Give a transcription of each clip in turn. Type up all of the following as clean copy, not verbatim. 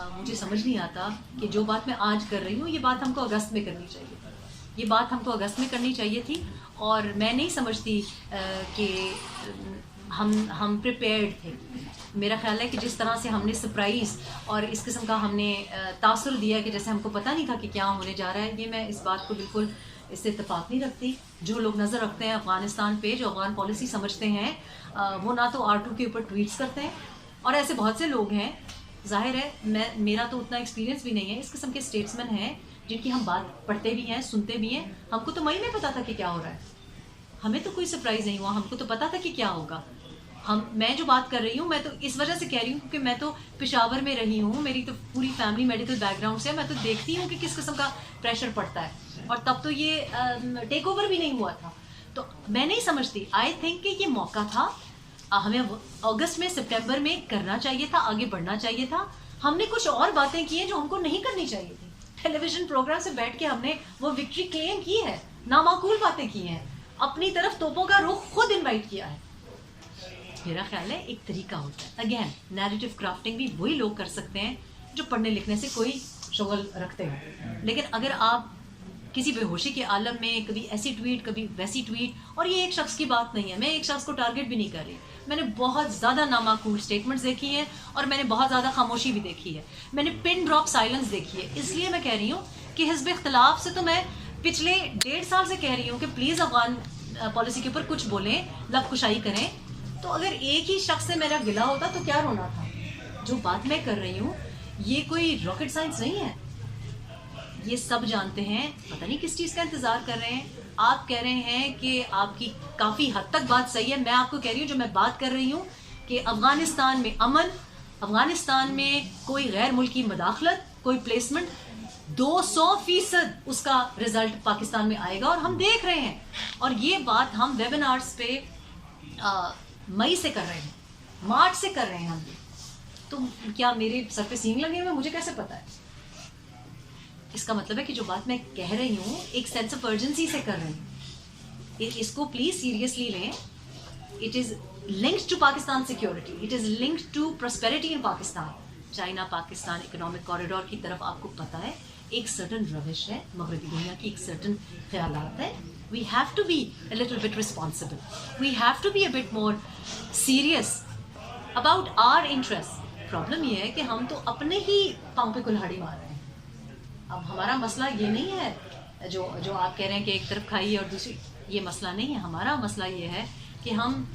मुझे समझ नहीं आता कि जो बात मैं आज कर रही हूँ ये बात हमको अगस्त में करनी चाहिए थी, ये बात हमको अगस्त में करनी चाहिए थी। और मैं नहीं समझती कि हम प्रिपेयर्ड थे। मेरा ख्याल है कि जिस तरह से हमने सरप्राइज़ और इस किस्म का हमने तासुर दिया कि जैसे हमको पता नहीं था कि क्या होने जा रहा है, ये मैं इस बात को बिल्कुल इससे इत्तेफाक नहीं रखती। जो लोग नज़र रखते हैं अफ़गानिस्तान पे, जो अफ़गान पॉलिसी समझते हैं, वो ना तो R2 के ऊपर ट्वीट्स करते हैं, और ऐसे बहुत से लोग हैं, जाहिर है मेरा तो उतना एक्सपीरियंस भी नहीं है, इस किस्म के स्टेट्समैन हैं जिनकी हम बात पढ़ते भी हैं, सुनते भी हैं। हमको तो मई में पता था कि क्या हो रहा है, हमें तो कोई सरप्राइज़ नहीं हुआ, हमको तो पता था कि क्या होगा। मैं जो बात कर रही हूँ, मैं तो इस वजह से कह रही हूँ क्योंकि मैं तो पेशावर में रही हूँ, मेरी तो पूरी फैमिली मेडिकल बैकग्राउंड से है, मैं तो देखती हूँ कि किस किस्म का प्रेशर पड़ता है। और तब तो ये टेक ओवर भी नहीं हुआ था, तो मैं नहीं समझती। आई थिंक कि ये मौका था, हमें अगस्त में, सितंबर में करना चाहिए था, आगे बढ़ना चाहिए था। हमने कुछ और बातें की हैं जो हमको नहीं करनी चाहिए थी। टेलीविजन प्रोग्राम से बैठ के हमने वो विक्ट्री क्लेम की है, नामाकूल बातें की हैं, अपनी तरफ तोपों का रुख खुद इन्वाइट किया है। मेरा ख्याल है एक तरीका होता है। अगेन, नैरेटिव क्राफ्टिंग भी वही लोग कर सकते हैं जो पढ़ने लिखने से कोई शुगल रखते हैं। लेकिन अगर आप किसी बेहोशी के आलम में कभी ऐसी ट्वीट, कभी वैसी ट्वीट, और ये एक शख्स की बात नहीं है, मैं एक शख्स को टारगेट भी नहीं कर रही, मैंने बहुत ज़्यादा नामाकूल स्टेटमेंट्स देखी हैं और मैंने बहुत ज़्यादा खामोशी भी देखी है, मैंने पिन ड्रॉप साइलेंस देखी है। इसलिए मैं कह रही हूँ कि हिज़्ब इख्तिलाफ से तो मैं पिछले 1.5 साल से कह रही हूँ कि प्लीज़ अफगान पॉलिसी के ऊपर कुछ बोलें, लबकुशाई करें। तो अगर एक ही शख्स से मेरा गिला होता तो क्या रोना था। जो बात मैं कर रही हूँ ये कोई रॉकेट साइंस नहीं है, ये सब जानते हैं। पता नहीं किस चीज़ का इंतज़ार कर रहे हैं। आप कह रहे हैं कि आपकी काफ़ी हद तक बात सही है, मैं आपको कह रही हूँ जो मैं बात कर रही हूँ कि अफ़गानिस्तान में अमन, अफ़गानिस्तान में कोई गैर मुल्की मदाखलत, कोई प्लेसमेंट, 200% उसका रिजल्ट पाकिस्तान में आएगा और हम देख रहे हैं। और ये बात हम वेबिनार्स पे मई से कर रहे हैं, मार्च से कर रहे हैं हम। तो क्या मेरे सर पे सींग लगे हुए, मुझे कैसे पता है? इसका मतलब है कि जो बात मैं कह रही हूँ एक सेंस ऑफ अर्जेंसी से कर रही हूँ। इसको प्लीज सीरियसली लें। It is linked to Pakistan security, it is linked to prosperity in Pakistan. China Pakistan economic corridor की तरफ आपको पता है एक सर्टन रविश है, मगरबी दुनिया की एक सर्टन ख्यालात है। We have to be a little bit responsible. We have to be a bit more serious about our interests. Problem ये है कि हम तो अपने ही पाँव पे कुल्हाड़ी मार रहे हैं। अब हमारा मसला ये नहीं है जो आप कह रहे हैं कि एक तरफ खाई और दूसरी, ये मसला नहीं है। हमारा मसला ये है कि हम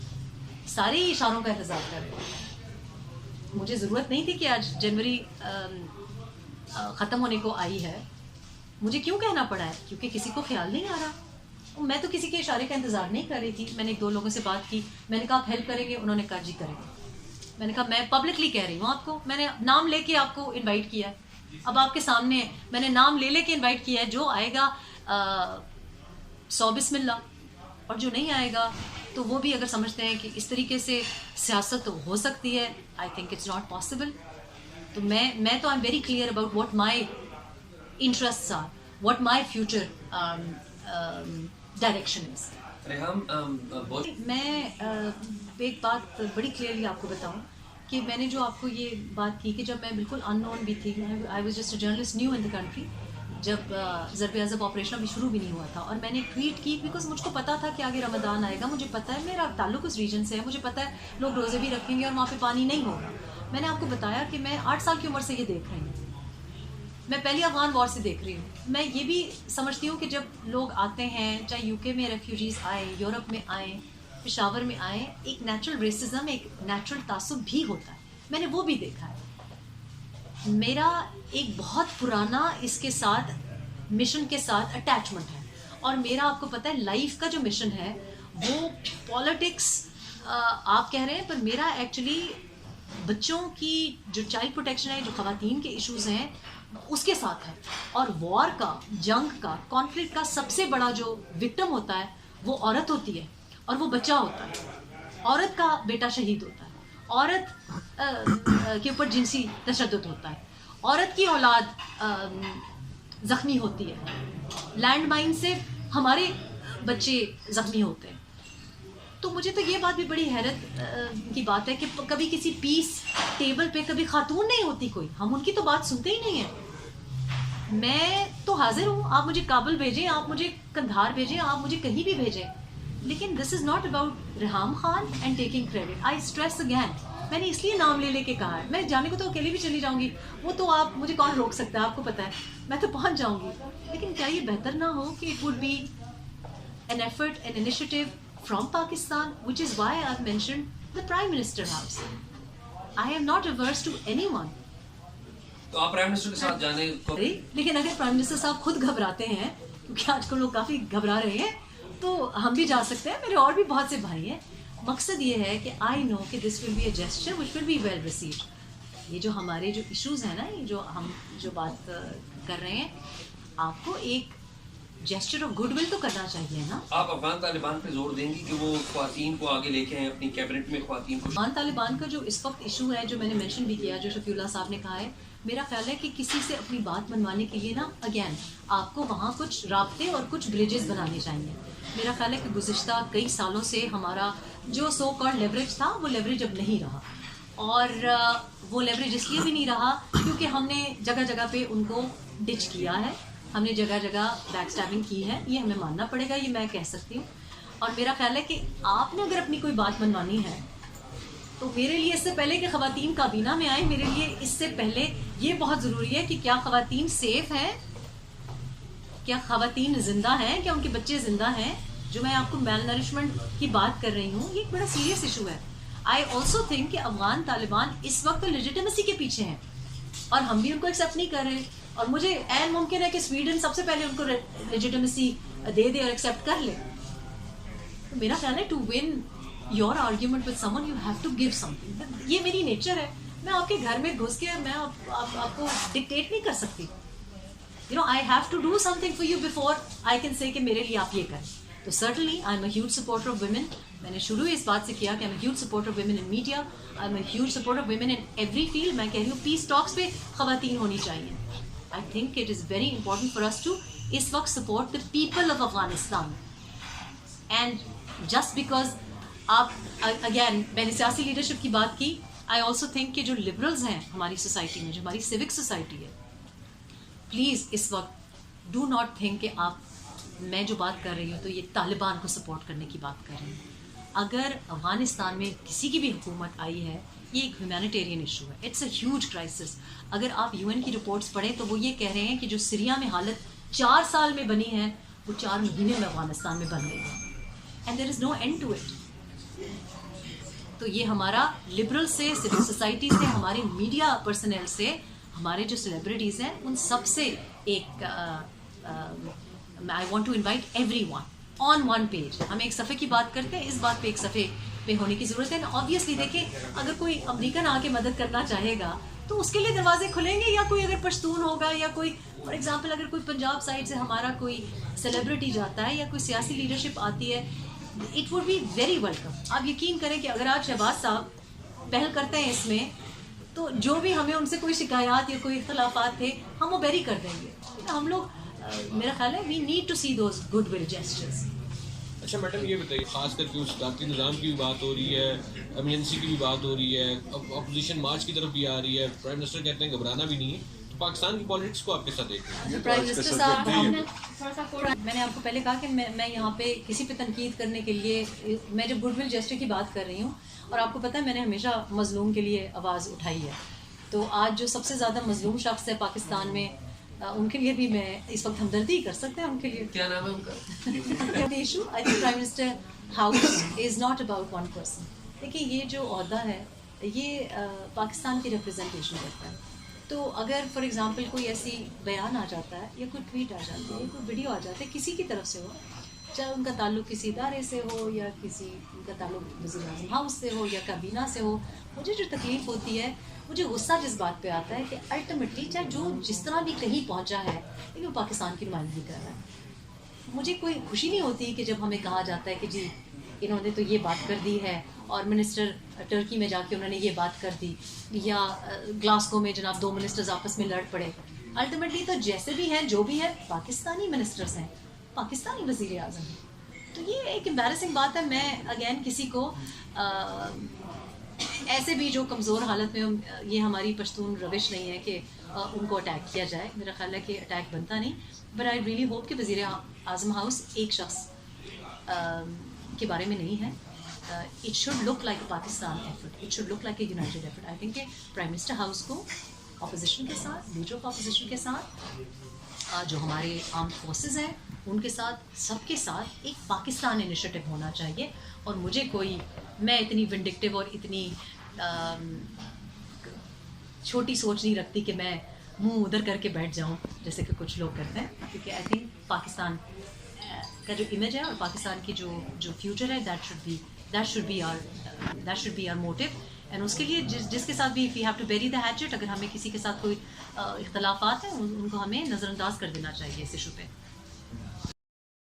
सारे इशारों का इंतज़ार कर रहे हैं। मुझे ज़रूरत नहीं थी कि आज जनवरी ख़त्म होने को आई है। मुझे क्यों कहना पड़ा है? क्योंकि किसी को ख्याल नहीं आ रहा। मैं तो किसी के इशारे का इंतज़ार नहीं कर रही थी। मैंने 1-2 लोगों से बात की, मैंने कहा आप हेल्प करेंगे, उन्होंने कहा जी करेंगे। मैंने कहा मैं पब्लिकली कह रही हूँ आपको, मैंने नाम लेके आपको इनवाइट किया है। अब आपके सामने मैंने नाम ले लेके इनवाइट किया है। जो आएगा 100 बिस्मिल्लाह, और जो नहीं आएगा तो वो भी अगर समझते हैं कि इस तरीके से सियासत तो हो सकती है, I think it's not possible. तो मैं तो I am very clear about what my interests are, what my future direction is. मैं एक बात बड़ी क्लियरली आपको बताऊं कि मैंने जो आपको ये बात की कि जब मैं बिल्कुल अननोन भी थी, I was just a journalist new in the country, जब ज़रब-ए-अज़ब ऑपरेशन अभी शुरू भी नहीं हुआ था, और मैंने ट्वीट की बिकॉज मुझको पता था कि आगे रमज़ान आएगा, मुझे पता है मेरा ताल्लुक उस रीजन से है, मुझे पता है लोग रोज़े भी रखेंगे और वहाँ पे पानी नहीं होगा। मैंने आपको बताया कि मैं 8 साल की उम्र से ये देख रही हूँ, मैं पहली अफगान वॉर से देख रही हूँ। मैं ये भी समझती हूँ कि जब लोग आते हैं, चाहे यूके में रेफ्यूजीज़ आए, यूरोप में आए, पेशावर में आए, एक नेचुरल रेसिज्म, एक नेचुरल तासुब भी होता है, मैंने वो भी देखा है। मेरा एक बहुत पुराना इसके साथ मिशन के साथ अटैचमेंट है, और मेरा आपको पता है लाइफ का जो मिशन है वो पॉलिटिक्स आप कह रहे हैं, पर मेरा एक्चुअली बच्चों की जो चाइल्ड प्रोटेक्शन है, जो ख़वातीन के इश्यूज़ हैं, उसके साथ है। और वॉर का, जंग का, कॉन्फ्लिक्ट का सबसे बड़ा जो विक्टिम होता है वो औरत होती है और वो बच्चा होता है। औरत का बेटा शहीद होता है, औरत के ऊपर जिनसी तशद्दुद होता है, औरत की औलाद ज़ख्मी होती है, लैंड माइन से हमारे बच्चे ज़ख्मी होते हैं। तो मुझे तो ये बात भी बड़ी हैरत की बात है कि कभी किसी पीस टेबल पे कभी खातून नहीं होती कोई, हम उनकी तो बात सुनते ही नहीं है। मैं तो हाजिर हूँ, आप मुझे काबुल भेजें, आप मुझे कंधार भेजें, आप मुझे कहीं भी भेजें, लेकिन this is not about Reham Khan and taking credit. I stress again, मैंने इसलिए नाम ले लेके कहा है। मैं जाने को तो अकेले भी चली जाऊंगी, वो तो आप मुझे कौन रोक सकता है, आपको पता है, मैं तो पहुंच जाऊंगी। लेकिन क्या ये बेहतर ना हो कि it would be an effort, an initiative from Pakistan, which is why I've mentioned the Prime Minister House. I am not averse to anyone. तो आप प्राइम मिनिस्टर के साथ जाने को, लेकिन अगर प्राइम मिनिस्टर साहब खुद घबराते हैं, क्योंकि आजकल लोग काफ़ी घबरा रहे हैं, तो हम भी जा सकते हैं। मेरे और भी बहुत से भाई हैं। मकसद ये है कि आई नो कि this will be a gesture which will be well received. ये जो हमारे जो इश्यूज़ हैं ना, ये जो हम जो बात कर रहे हैं, आपको एक जेस्चर ऑफ गुडविल तो करना चाहिए ना। आप अफगान तालिबान पे जोर देंगी कि वो ख्वातीन को आगे लेके आए अपनी कैबिनेट में, ख्वातीन को। अफगान तालिबान का जो इस वक्त इशू है, जो मैंने मेंशन भी किया, जो शफीउल्लाह साहब ने कहा है, मेरा ख्याल है कि किसी से अपनी बात मनवाने के लिए ना, अगेन आपको वहाँ कुछ राब्ते और कुछ ब्रिजेस बनाने चाहिए। मेरा ख्याल है कि गुज़िश्ता कई सालों से हमारा जो सो कॉल्ड लेवरेज था, वो लेवरेज अब नहीं रहा। और वो लेवरेज इसलिए भी नहीं रहा क्योंकि हमने जगह जगह पे उनको डिच किया है, हमने जगह जगह बैक स्टैबिंग की है। ये हमें मानना पड़ेगा, ये मैं कह सकती हूँ। और मेरा ख्याल है कि आपने अगर अपनी कोई बात मनवानी है, तो मेरे लिए इससे पहले कि ख़वातीन काबीना में आए, मेरे लिए इससे पहले ये बहुत ज़रूरी है कि क्या ख़वातीन सेफ़ हैं, क्या ख़वातीन ज़िंदा हैं, क्या उनके बच्चे ज़िंदा हैं। जो मैं आपको मेल नरिशमेंट की बात कर रही हूँ, ये एक बड़ा सीरियस इशू है। आई ऑल्सो थिंक कि अफगान तालिबान इस वक्त लेजिटिमेसी के पीछे हैं और हम भी उनको एक्सेप्ट नहीं कर रहे। और मुझे ऐन मुमकिन है कि स्वीडन सबसे पहले उनको लेजिटिमेसी दे दे और एक्सेप्ट कर ले। तो मेरा ख्याल है to win your argument with someone you have to give something. ये मेरी नेचर है, मैं आपके घर में घुस के मैं आपको डिक्टेट नहीं कर सकती। You know, I have to do something for you before I can say कि मेरे लिए आप ये करें। तो certainly I am a huge supporter of women. मैंने शुरू इस बात से किया कि I am a huge supporter of women in media, I am a huge supporter of women in every field. मैं कह रही हूँ पीस टॉक्स पे ख़वातीन होनी चाहिए। I think it is very important for us to इस वक्त support the people of Afghanistan. And just because आप अगेन, मैंने सियासी लीडरशिप की बात की, आई ऑल्सो थिंक कि जो लिबरल्स हैं हमारी सोसाइटी में, जो हमारी सिविक सोसाइटी है, प्लीज़ इस वक्त डू नॉट थिंक कि आप, मैं जो बात कर रही हूँ तो ये तालिबान को सपोर्ट करने की बात कर रही हूँ। अगर अफ़गानिस्तान में किसी की भी हुकूमत आई है, ये एक ह्यूमैनिटेरियन इशू है, इट्स अ ह्यूज क्राइसिस। अगर आप यूएन की रिपोर्ट्स पढ़ें तो वो ये कह रहे हैं कि जो सीरिया में हालत 4 साल में बनी है, वो 4 महीने में अफ़गानिस्तान में बन गई है। And there is no end to it. तो ये हमारा लिबरल से, सिविक सोसाइटी से, हमारे मीडिया पर्सनल से, हमारे जो सेलिब्रिटीज़ हैं, उन सब से एक I want to invite everyone on one page. हम एक सफ़े की बात करते हैं, इस बात पे एक सफ़े पे होने की ज़रूरत है। ऑब्वियसली देखिए, अगर कोई अमेरिकन आके मदद करना चाहेगा तो उसके लिए दरवाजे खुलेंगे, या कोई अगर पश्तून होगा, या कोई फॉर एग्जांपल अगर कोई पंजाब साइड से हमारा कोई सेलिब्रिटी जाता है या कोई सियासी लीडरशिप आती है, it would be very welcome. आप यकीन करें कि अगर आज शहबाज साहब पहल करते हैं इसमें, तो जो भी हमें उनसे कोई शिकायत या कोई इख्तलाफात थे, हम वो बेरी कर देंगे। हम लोग, मेरा ख्याल है we need to see those goodwill gestures. अच्छा मैडम, ये बताइए, खास करके उस सदारती निज़ाम की भी बात हो रही है, एमरजेंसी की भी बात हो रही है, अब अपोजिशन मार्च की तरफ भी आ रही है, प्राइम मिनिस्टर कहते हैं घबराना भी नहीं है, तो पाकिस्तान की पॉलिटिक्स को आप कैसा देखते हैं? प्राइम मिनिस्टर साहब, मैंने आपको पहले कहा कि मैं यहाँ पे किसी पे तनकीद करने के लिए, मैं जब गुडविल जेस्चर की बात कर रही हूँ, और आपको पता है मैंने हमेशा मजलूम के लिए आवाज़ उठाई है, तो आज जो सबसे ज़्यादा मजलूम शख्स है पाकिस्तान में, उनके लिए भी मैं इस वक्त हमदर्दी कर सकते हैं उनके लिए। क्या नाम है उनका? Issue, I think prime minister house is not about one person. देखिए, ये जो ओहदा है, ये पाकिस्तान की रिप्रेजेंटेशन करता है। तो अगर फॉर एग्जांपल कोई ऐसी बयान आ जाता है, या कोई ट्वीट आ जाती है, कोई वीडियो आ जाता है, किसी की तरफ से हो, चाहे उनका ताल्लुक़ किसी इदारे से हो, या किसी उनका ताल्लुक़ वज़ीर-ए-आज़म हाउस से हो, या काबीना से हो, मुझे जो तकलीफ़ होती है, मुझे गुस्सा जिस बात पे आता है कि अल्टीमेटली चाहे जो जिस तरह भी कहीं पहुंचा है, लेकिन वो पाकिस्तान की नुमाइंदगी कर रहा है। मुझे कोई खुशी नहीं होती कि जब हमें कहा जाता है कि जी इन्होंने तो ये बात कर दी है, और मिनिस्टर टर्की में जाके उन्होंने ये बात कर दी, या ग्लासगो में जनाब 2 मिनिस्टर्स आपस में लड़ पड़े। अल्टीमेटली तो जैसे भी हैं, जो भी है, पाकिस्तानी मिनिस्टर्स हैं, पाकिस्तानी वज़ीर-ए-आज़म हैं। तो ये एक एम्बैरेसिंग बात है। मैं अगेन किसी को ऐसे भी जो कमज़ोर हालत में ये हमारी पश्तून रविश नहीं है कि उनको अटैक किया जाए। मेरा ख्याल है कि अटैक बनता नहीं, बट आई रियली होप कि वज़ीर आज़म हाउस एक शख्स के बारे में नहीं है। It should look like a Pakistan effort, it should look like a United effort. I think prime minister house को अपोजिशन के साथ, लीडर ऑफ अपोजिशन के साथ, जो हमारे आर्म फोर्सेस हैं उनके साथ, सबके साथ एक पाकिस्तान इनिशिएटिव होना चाहिए। और मुझे मैं इतनी विंडिक्टिव और इतनी छोटी सोच नहीं रखती कि मैं मुंह उधर करके बैठ जाऊं जैसे कि कुछ लोग करते हैं, क्योंकि आई थिंक पाकिस्तान का जो इमेज है और पाकिस्तान की जो फ्यूचर है that should be our motive. And उसके लिए जिसके साथ भी we have to bury the hatchet, अगर हमें किसी के साथ कोई इख्तलाफात हैं उनको हमें नज़रअंदाज कर देना चाहिए इस इशू पे।